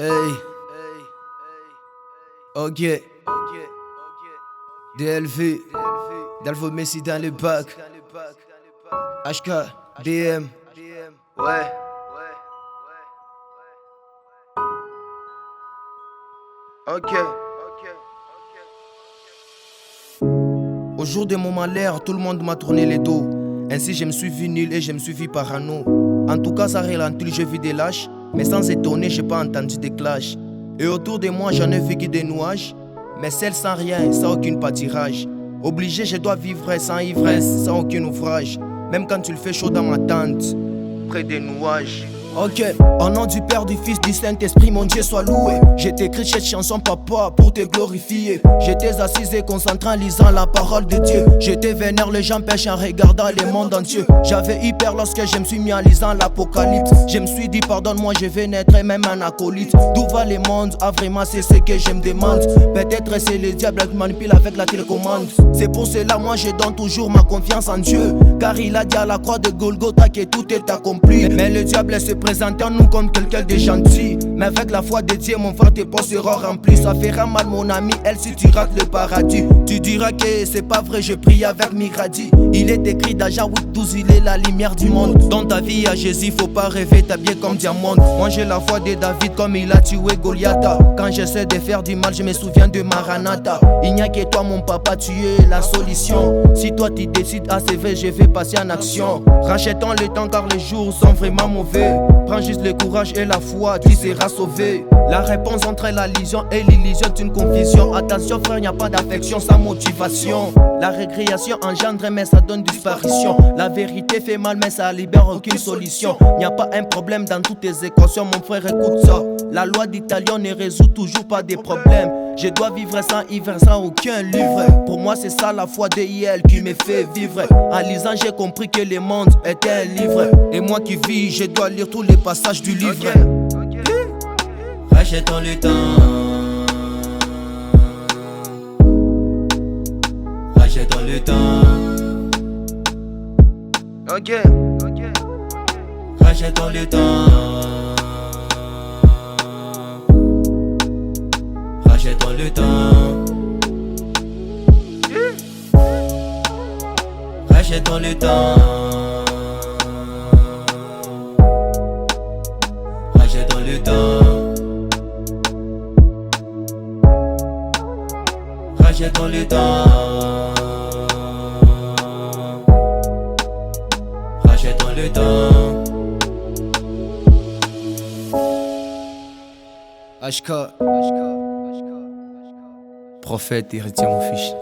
Hey, ok, DLV, Dalvo Messi dans le bac, HK, DM, ouais. Ok. Au jour de mon malheur, tout le monde m'a tourné les dos. Ainsi je me suis vu nul et je me suis vu parano. En tout cas ça ralentit, j'ai vu des lâches. Mais sans étonner, j'ai pas entendu des clashs. Et autour de moi j'en ai vu que des nuages. Mais celle sans rien, sans aucun pâturage. Obligé je dois vivre sans ivresse, sans aucun ouvrage. Même quand tu le fais chaud dans ma tente, près des nuages. Ok, au nom du Père, du Fils, du Saint-Esprit, mon Dieu soit loué. J'ai écrit cette chanson, papa, pour te glorifier. J'étais assise et concentré en lisant la parole de Dieu. J'étais vénère, les gens pêchent en regardant le monde entier. J'avais eu peur lorsque je me suis mis en lisant l'Apocalypse. Je me suis dit, pardonne-moi, je vais naître même un acolyte. D'où va le monde? Ah, vraiment, c'est ce que je me demande. Peut-être c'est le diable qui manipule avec la télécommande. C'est pour cela, moi, je donne toujours ma confiance en Dieu. Car il a dit à la croix de Golgotha que tout est accompli. Mais le diable se présente en nous comme quelqu'un de gentil. Mais avec la foi de Dieu, mon frère, tes poches seront remplis. Ça fera mal, mon ami, elle, si tu rates le paradis. Tu diras que c'est pas vrai, je prie avec Miradi. Il est écrit dans Jean 8:12, il est la lumière du monde. Dans ta vie à Jésus, faut pas rêver, t'habiller comme diamant. Moi j'ai la foi de David comme il a tué Goliath. Quand j'essaie de faire du mal, je me souviens de Maranatha. Il n'y a que toi, mon papa, tu es la solution. Si toi tu décides à CV, je vais passer en action. Rachetons le temps car les jours sont vraiment mauvais. Prends juste le courage et la foi, tu seras sauvé. La réponse entre la illusion et l'illusion est une confusion. Attention frère, il n'y a pas d'affection sans motivation. La récréation engendre mais ça donne disparition. La vérité fait mal mais ça libère aucune solution. Il n'y a pas un problème dans toutes tes équations, mon frère écoute ça. La loi d'Italien ne résout toujours pas des problèmes. Je dois vivre sans ivre, sans aucun livre. Pour moi c'est ça la foi de IL qui me fait vivre. En lisant j'ai compris que le monde est un livre. Et moi qui vis, je dois lire tous les passages du livre. Rachetons le temps. Rachetons le temps. Ok. Rachetons le temps. Rachetons le temps. Rachetons le temps. Rachetons le temps. Rachetons le temps. Rachetons le temps. HK, prophète, héritier mon fils.